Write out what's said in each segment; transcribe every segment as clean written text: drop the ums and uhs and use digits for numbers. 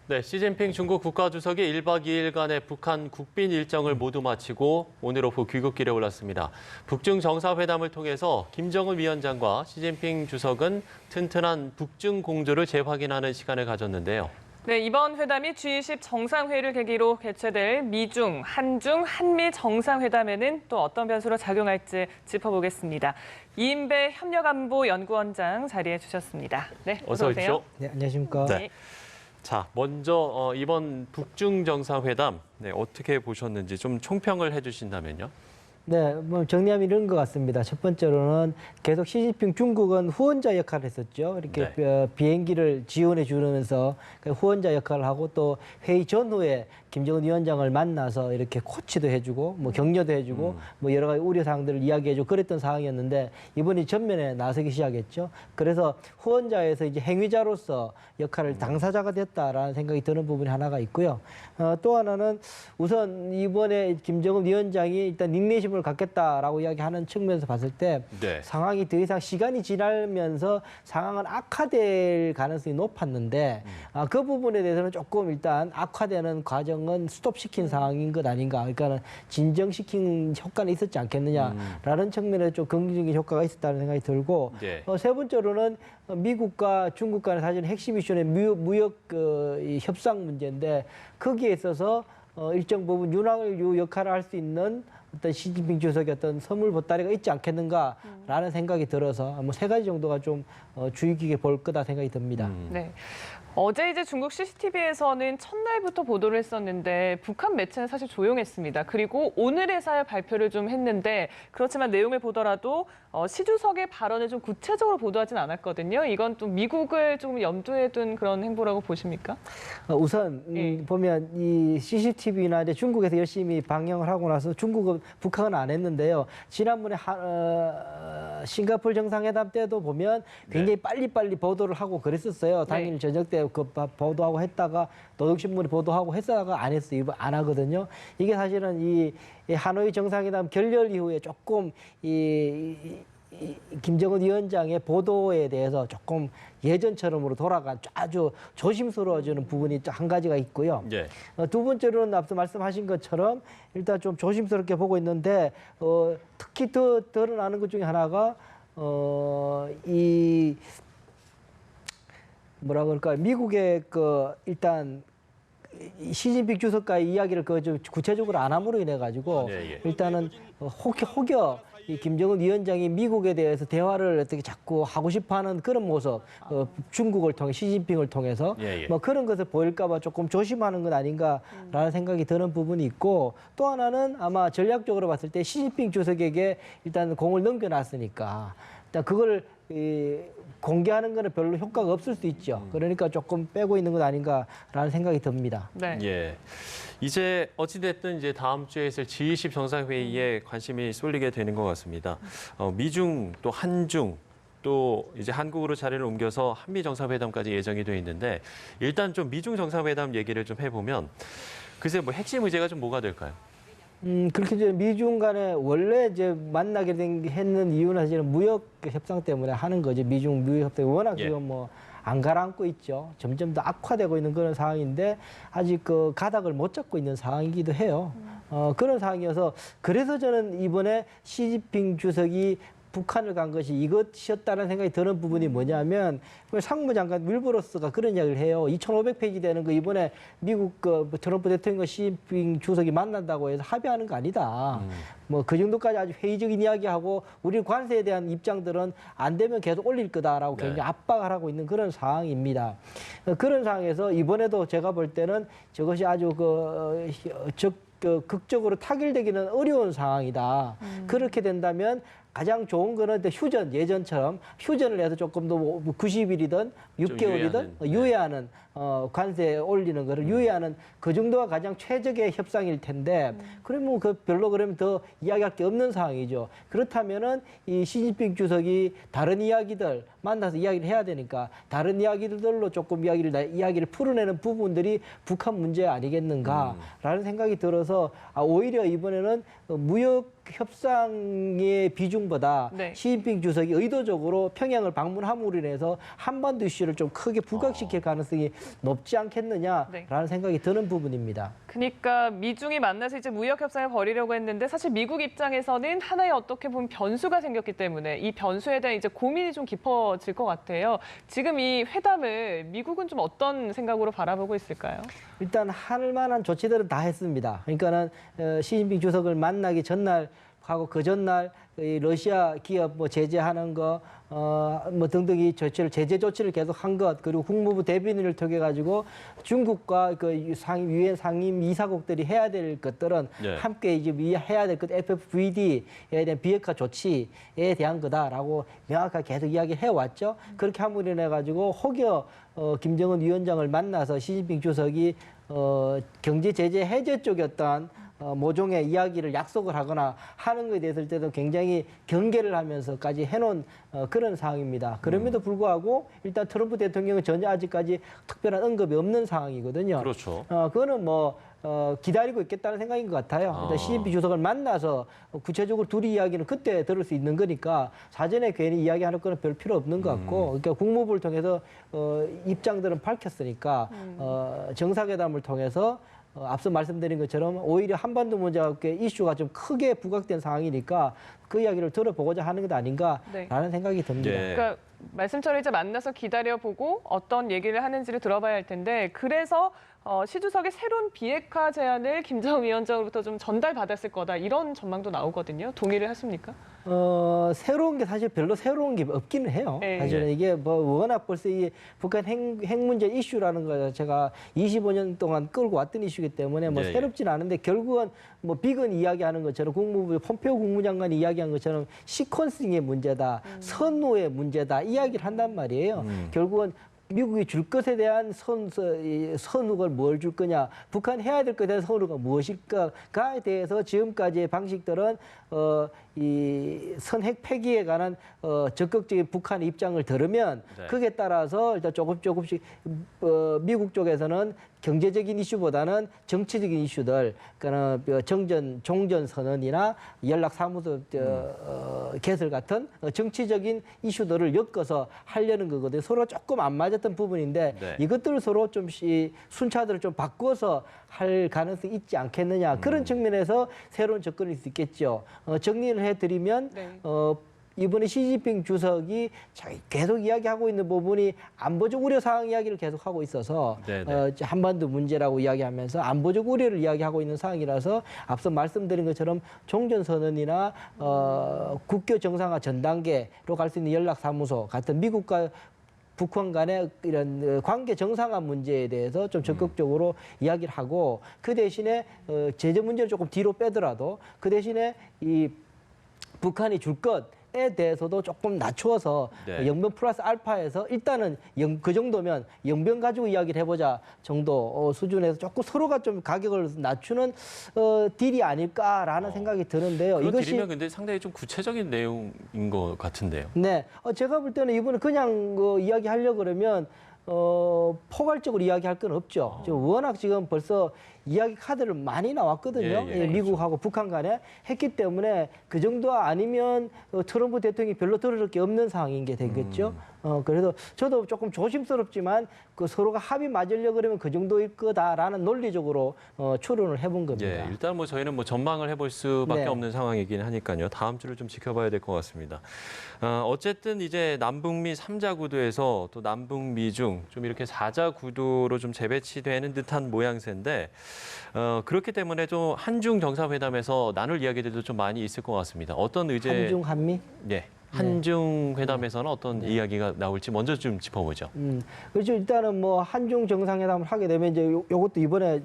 네, 시진핑 중국 국가주석이 1박 2일간의 북한 국빈 일정을 모두 마치고 오늘 오후 귀국길에 올랐습니다. 북중 정상회담을 통해서 김정은 위원장과 시진핑 주석은 튼튼한 북중 공조를 재확인하는 시간을 가졌는데요. 네, 이번 회담이 G20 정상회의를 계기로 개최될 미중, 한중, 한미 정상회담에는 또 어떤 변수로 작용할지 짚어보겠습니다. 이인배 협력안보연구원장 자리해 주셨습니다. 네, 어서 오세요. 네, 안녕하십니까. 네. 자, 먼저 이번 북중 정상회담 어떻게 보셨는지 좀 총평을 해주신다면요. 네, 뭐 정리하면 이런 것 같습니다. 첫 번째로는 계속 시진핑 중국은 후원자 역할을 했었죠. 이렇게 비행기를 지원해 주면서 후원자 역할을 하고 또 회의 전후에 김정은 위원장을 만나서 이렇게 코치도 해주고 뭐 격려도 해주고 뭐 여러 가지 우려 사항들을 이야기해주고 그랬던 상황이었는데 이번에 전면에 나서기 시작했죠. 그래서 후원자에서 이제 행위자로서 역할을 당사자가 됐다라는 생각이 드는 부분이 하나가 있고요. 또 하나는 우선 이번에 김정은 위원장이 일단 닉네이심을 갖겠다라고 이야기하는 측면에서 봤을 때 네. 상황이 더 이상 시간이 지나면서 상황은 악화될 가능성이 높았는데 그 부분에 대해서는 조금 일단 악화되는 과정은 스톱시킨 상황인 것 아닌가. 그러니까 진정시킨 효과는 있었지 않겠느냐라는 측면에서 좀 긍정적인 효과가 있었다는 생각이 들고 네. 세 번째로는 미국과 중국 간의 사실 핵심 이슈는 무역 이 협상 문제인데 거기에 있어서 일정 부분 윤활유 역할을 할 수 있는 어떤 시진핑 주석의 어떤 선물 보따리가 있지 않겠는가라는 생각이 들어서 뭐 세 가지 정도가 좀 주의 깊게 볼 거다 생각이 듭니다. 네. 어제 이제 중국 CCTV에서는 첫날부터 보도를 했었는데 북한 매체는 사실 조용했습니다. 그리고 오늘에서야 발표를 좀 했는데 그렇지만 내용을 보더라도 시 주석의 발언을 좀 구체적으로 보도하진 않았거든요. 이건 또 미국을 조금 염두에 둔 그런 행보라고 보십니까? 우선 보면 이 CCTV나 이제 중국에서 열심히 방영을 하고 나서 중국은 북한은 안 했는데요. 지난번에 싱가포르 정상회담 때도 보면 굉장히 빨리빨리 보도를 하고 그랬었어요. 당일 저녁 때 그 보도하고 했다가 노동신문이 보도하고 했다가 안 했어요. 이번 안 하거든요. 이게 사실은 이 하노이 정상회담 결렬 이후에 조금 김정은 위원장의 보도에 대해서 조금 예전처럼으로 돌아간 아주 조심스러워지는 부분이 한 가지가 있고요. 예. 두 번째로는 앞서 말씀하신 것처럼 일단 좀 조심스럽게 보고 있는데 특히 더 드러나는 것 중에 하나가 이 뭐라 그럴까 미국의 일단 시진핑 주석과의 이야기를 좀 구체적으로 안 함으로 인해 가지고 일단은 혹여 이 김정은 위원장이 미국에 대해서 대화를 어떻게 자꾸 하고 싶어하는 그런 모습, 중국을 통해 시진핑을 통해서 뭐 그런 것을 보일까봐 조금 조심하는 것 아닌가라는 생각이 드는 부분이 있고 또 하나는 아마 전략적으로 봤을 때 시진핑 주석에게 일단 공을 넘겨놨으니까 일단 그걸 공개하는 거는 별로 효과가 없을 수 있죠. 그러니까 조금 빼고 있는 것 아닌가라는 생각이 듭니다. 네. 예. 이제 어찌됐든 이제 다음 주에 있을 G20 정상회의에 관심이 쏠리게 되는 것 같습니다. 미중 또 한중 또 이제 한국으로 자리를 옮겨서 한미 정상회담까지 예정이 돼 있는데 일단 좀 미중 정상회담 얘기를 좀 해보면 글쎄 뭐 핵심 의제가 좀 뭐가 될까요? 그렇게 이제 미중 간에 원래 이제 만나게 했는 이유는 사실은 무역 협상 때문에 하는 거죠. 미중 무역 협상이 워낙 지금 뭐 안 가라앉고 있죠. 점점 더 악화되고 있는 그런 상황인데 아직 그 가닥을 못 잡고 있는 상황이기도 해요. 그런 상황이어서 그래서 저는 이번에 시진핑 주석이 북한을 간 것이 이것이었다는 생각이 드는 부분이 뭐냐면 상무장관 윌버로스가 그런 이야기를 해요. 2,500페이지 되는 거 이번에 미국 트럼프 대통령과 시진핑 주석이 만난다고 해서 합의하는 거 아니다. 뭐 그 정도까지 아주 회의적인 이야기하고 우리 관세에 대한 입장들은 안 되면 계속 올릴 거다라고 굉장히 압박을 하고 있는 그런 상황입니다. 그런 상황에서 이번에도 제가 볼 때는 저것이 아주 극적으로 타결되기는 어려운 상황이다. 그렇게 된다면 가장 좋은 거는 휴전, 예전처럼 휴전을 해서 조금 더 90일이든 6개월이든 유예하는 관세 올리는 거를 유예하는 그 정도가 가장 최적의 협상일 텐데 그러면 별로 그러면 더 이야기할 게 없는 상황이죠. 그렇다면은 이 시진핑 주석이 다른 이야기들 만나서 이야기를 해야 되니까 다른 이야기들로 조금 이야기를 풀어내는 부분들이 북한 문제 아니겠는가라는 생각이 들어서 오히려 이번에는 무역 협상의 비중보다 네. 시진핑 주석이 의도적으로 평양을 방문함으로 인해서 한반도 이슈를 좀 크게 부각시킬 가능성이 높지 않겠느냐라는 네. 생각이 드는 부분입니다. 그러니까 미중이 만나서 이제 무역 협상을 벌이려고 했는데 사실 미국 입장에서는 하나의 어떻게 보면 변수가 생겼기 때문에 이 변수에 대한 이제 고민이 좀 깊어질 것 같아요. 지금 이 회담을 미국은 좀 어떤 생각으로 바라보고 있을까요? 일단 할 만한 조치들은 다 했습니다. 그러니까는 시진핑 주석을 만나기 전날 하고 그 전날 이 러시아 기업 뭐 제재하는 거 뭐 등등이 제재 조치를 계속 한 것, 그리고 국무부 대변인을 통해 가지고 중국과 그 유엔 상임 이사국들이 해야 될 것들은 네. 함께 이제 해야 될 것 FFVD에 대한 비핵화 조치에 대한 거다라고 명확하게 계속 이야기해 왔죠. 그렇게 함으로 인해 가지고 혹여 김정은 위원장을 만나서 시진핑 주석이 경제 제재 해제 쪽의 어떤 모종의 이야기를 약속을 하거나 하는 것에 대해서 때도 굉장히 경계를 하면서까지 해놓은 그런 상황입니다. 그럼에도 불구하고 일단 트럼프 대통령은 전혀 아직까지 특별한 언급이 없는 상황이거든요. 그렇죠. 그거는 뭐 기다리고 있겠다는 생각인 것 같아요. 일단 시진핑 주석을 만나서 구체적으로 둘이 이야기는 그때 들을 수 있는 거니까 사전에 괜히 이야기하는 거는 별 필요 없는 것 같고, 그러니까 국무부를 통해서 입장들은 밝혔으니까 정상회담을 통해서 앞서 말씀드린 것처럼 오히려 한반도 문제가 이슈가 좀 크게 부각된 상황이니까 그 이야기를 들어보고자 하는 것 아닌가라는 생각이 듭니다. 네. 그러니까 말씀처럼 이제 만나서 기다려보고 어떤 얘기를 하는지를 들어봐야 할 텐데 그래서 시 주석의 새로운 비핵화 제안을 김정은 위원장으로부터 좀 전달받았을 거다 이런 전망도 나오거든요. 동의를 하십니까? 새로운 게 사실 별로 새로운 게 없기는 해요. 네. 사실은 이게 뭐 워낙 벌써 이 북한 핵 문제 이슈라는 거 제가 25년 동안 끌고 왔던 이슈이기 때문에 뭐 네. 새롭진 않은데 결국은 뭐 비건 이야기하는 것처럼 국무부 폼페오 국무장관이 이야기한 것처럼 시퀀싱의 문제다, 선호의 문제다 이야기를 한단 말이에요. 결국은 미국이 줄 것에 대한 선후가 뭘 줄 거냐, 북한 해야 될 것에 대한 선후가 무엇일까에 대해서 지금까지의 방식들은 이 선핵 폐기에 관한 적극적인 북한의 입장을 들으면 네. 그에 따라서 일단 조금씩 미국 쪽에서는 경제적인 이슈보다는 정치적인 이슈들, 그러니까 종전 선언이나 연락사무소 개설 같은 정치적인 이슈들을 엮어서 하려는 거거든요. 서로 조금 안 맞았던 부분인데 네. 이것들을 서로 좀 순차들을 좀 바꿔서 할 가능성이 있지 않겠느냐. 그런 측면에서 새로운 접근일 수 있겠죠. 정리를 해드리면 네. 이번에 시진핑 주석이 계속 이야기하고 있는 부분이 안보적 우려 사항 이야기를 계속하고 있어서 네네. 한반도 문제라고 이야기하면서 안보적 우려를 이야기하고 있는 상황이라서 앞서 말씀드린 것처럼 종전선언이나 국교 정상화 전 단계로 갈 수 있는 연락사무소 같은 미국과 북한 간의 이런 관계 정상화 문제에 대해서 좀 적극적으로 이야기를 하고 그 대신에 제재 문제를 조금 뒤로 빼더라도 그 대신에 이 북한이 줄 것에 대해서도 조금 낮추어서 네. 영변 플러스 알파에서 일단은 그 정도면 영변 가지고 이야기를 해보자 정도 수준에서 조금 서로가 좀 가격을 낮추는 딜이 아닐까라는 생각이 드는데요. 그런 이것이 딜이면 근데 상당히 좀 구체적인 내용인 것 같은데요. 네, 제가 볼 때는 이번에 그냥 이야기하려고 그러면 포괄적으로 이야기할 건 없죠. 워낙 지금 벌써 이야기 카드를 많이 나왔거든요. 예, 예, 미국하고 북한 간에 했기 때문에 그 정도 아니면 트럼프 대통령이 별로 들을 게 없는 상황인 게 되겠죠. 그래서 저도 조금 조심스럽지만 그 서로가 합의 맞으려고 그러면 그 정도일 거다라는 논리적으로 추론을 해본 겁니다. 예, 일단 뭐 저희는 뭐 전망을 해볼 수밖에 네. 없는 상황이긴 하니까요. 다음 주를 좀 지켜봐야 될 것 같습니다. 어쨌든 이제 남북미 3자 구도에서 또 남북미중 좀 이렇게 4자 구도로 좀 재배치되는 듯한 모양새인데 그렇기 때문에 좀 한중 정상회담에서 나눌 이야기들도 좀 많이 있을 것 같습니다. 어떤 의제 한중 한미? 예. 한중 회담에서는 어떤 이야기가 나올지 먼저 좀 짚어보죠. 그렇죠. 일단은 뭐 한중 정상회담을 하게 되면 이제 요것도 이번에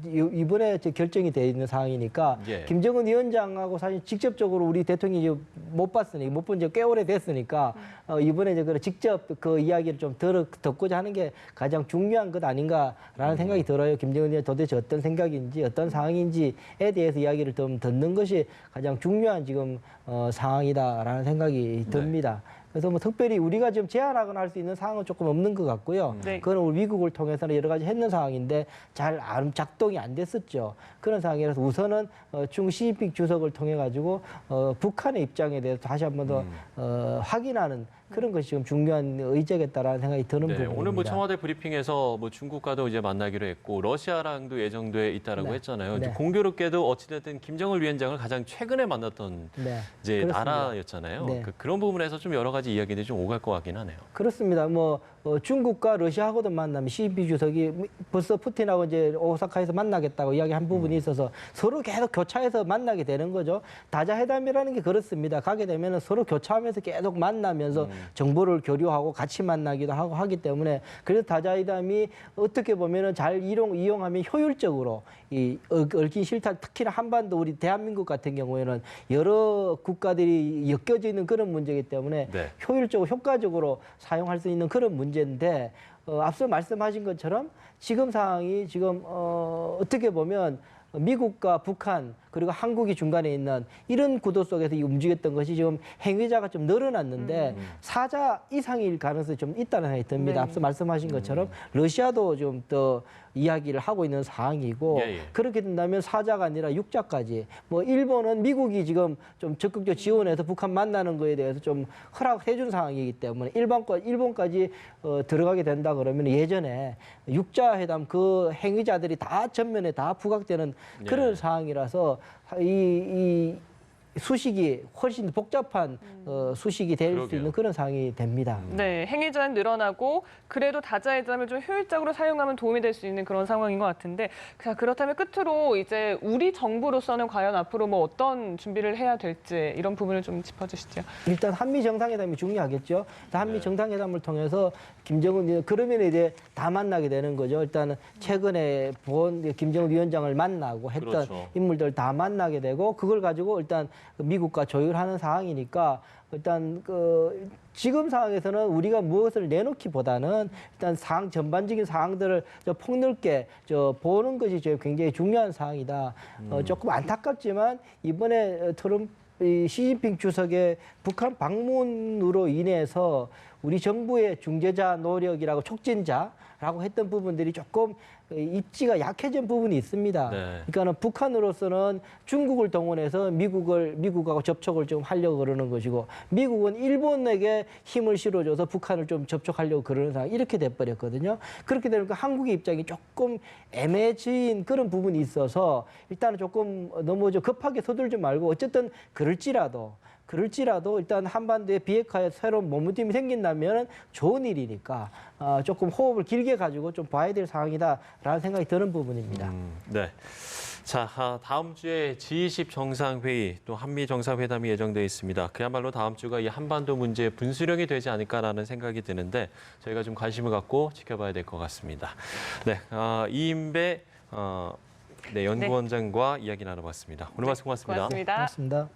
이번에 결정이 돼 있는 상황이니까 예. 김정은 위원장하고 사실 직접적으로 우리 대통령이 이제 못 봤으니 못 본 지 꽤 오래됐으니까 이번에 이제 그 직접 그 이야기를 좀 듣고자 하는 게 가장 중요한 것 아닌가라는 생각이 들어요. 김정은 위원장 도대체 어떤 생각인지 어떤 상황인지에 대해서 이야기를 좀 듣는 것이 가장 중요한 지금 상황이다라는 생각이 생각이 듭니다. 그래서 뭐 특별히 우리가 지금 제한하거나 할 수 있는 사항은 조금 없는 것 같고요. 네. 그건 우리 미국을 통해서는 여러 가지 했는 상황인데 잘 작동이 안 됐었죠. 그런 상황이라서 우선은 중국 시진핑 주석을 통해 가지고 북한의 입장에 대해서 다시 한 번 더 확인하는 그런 것이 지금 중요한 의제겠다라는 생각이 드는 부분입니다. 오늘 뭐 청와대 브리핑에서 뭐 중국과도 이제 만나기로 했고 러시아랑도 예정돼 있다라고 네. 했잖아요. 네. 공교롭게도 어찌됐든 김정을 위원장을 가장 최근에 만났던 네. 이제 그렇습니다. 나라였잖아요. 네. 그런 부분에서 좀 여러 가지 이야기들이 좀 오갈 것 같긴 하네요. 그렇습니다. 뭐 중국과 러시아하고도 만나면 시진핑 주석이 벌써 푸틴하고 이제 오사카에서 만나겠다고 이야기한 부분이 있어서 서로 계속 교차해서 만나게 되는 거죠. 다자회담이라는 게 그렇습니다. 가게 되면 서로 교차하면서 계속 만나면서 정보를 교류하고 같이 만나기도 하고 하기 때문에 그래서 다자회담이 어떻게 보면은 잘 이용하면 효율적으로 이 얽힌 실탄 특히나 한반도 우리 대한민국 같은 경우에는 여러 국가들이 엮여져 있는 그런 문제이기 때문에 네. 효율적으로 효과적으로 사용할 수 있는 그런 문제인데 앞서 말씀하신 것처럼 지금 상황이 지금 어떻게 보면 미국과 북한 그리고 한국이 중간에 있는 이런 구도 속에서 움직였던 것이 지금 행위자가 좀 늘어났는데 사자 이상일 가능성이 좀 있다는 생각이 듭니다. 네. 앞서 말씀하신 것처럼 러시아도 좀 더 이야기를 하고 있는 상황이고 예, 예. 그렇게 된다면 사자가 아니라 육자까지 뭐 일본은 미국이 지금 좀 적극적으로 지원해서 북한 만나는 거에 대해서 좀 허락해 준 상황이기 때문에 일본까지 들어가게 된다 그러면 예전에 육자 회담 그 행위자들이 다 전면에 다 부각되는 그런 예. 상황이라서 이 수식이 훨씬 복잡한 수식이 될 수 그러게요. 있는 그런 상황이 됩니다. 네, 행위자는 늘어나고 그래도 다자회담을 좀 효율적으로 사용하면 도움이 될 수 있는 그런 상황인 것 같은데 자, 그렇다면 끝으로 이제 우리 정부로서는 과연 앞으로 뭐 어떤 준비를 해야 될지 이런 부분을 좀 짚어주시죠. 일단 한미 정상회담이 중요하겠죠. 한미 정상회담을 통해서 김정은 그러면 이제 다 만나게 되는 거죠. 일단 최근에 본 김정은 위원장을 만나고 했던 그렇죠. 인물들 다 만나게 되고 그걸 가지고 일단 미국과 조율하는 상황이니까 일단 지금 상황에서는 우리가 무엇을 내놓기보다는 일단 전반적인 상황들을 폭넓게 보는 것이 굉장히 중요한 상황이다. 조금 안타깝지만 이번에 이 시진핑 주석의 북한 방문으로 인해서 우리 정부의 중재자 노력이라고 촉진자라고 했던 부분들이 조금 입지가 약해진 부분이 있습니다. 네. 그러니까는 북한으로서는 중국을 동원해서 미국하고 접촉을 좀 하려고 그러는 것이고 미국은 일본에게 힘을 실어줘서 북한을 좀 접촉하려고 그러는 상황 이렇게 돼버렸거든요. 그렇게 되니까 한국의 입장이 조금 애매해진 그런 부분이 있어서 일단은 조금 너무 급하게 서둘지 말고 어쨌든 그럴지라도 일단 한반도의 비핵화에 새로운 몸부림이 생긴다면 좋은 일이니까 조금 호흡을 길게 가지고 좀 봐야 될 상황이다라는 생각이 드는 부분입니다. 네. 자, 다음 주에 G20 정상회의 또 한미 정상회담이 예정돼 있습니다. 그야말로 다음 주가 이 한반도 문제의 분수령이 되지 않을까라는 생각이 드는데 저희가 좀 관심을 갖고 지켜봐야 될 것 같습니다. 네, 이인배 연구원장과 이야기 나눠봤습니다. 오늘 말씀 고맙습니다. 고맙습니다. 고맙습니다.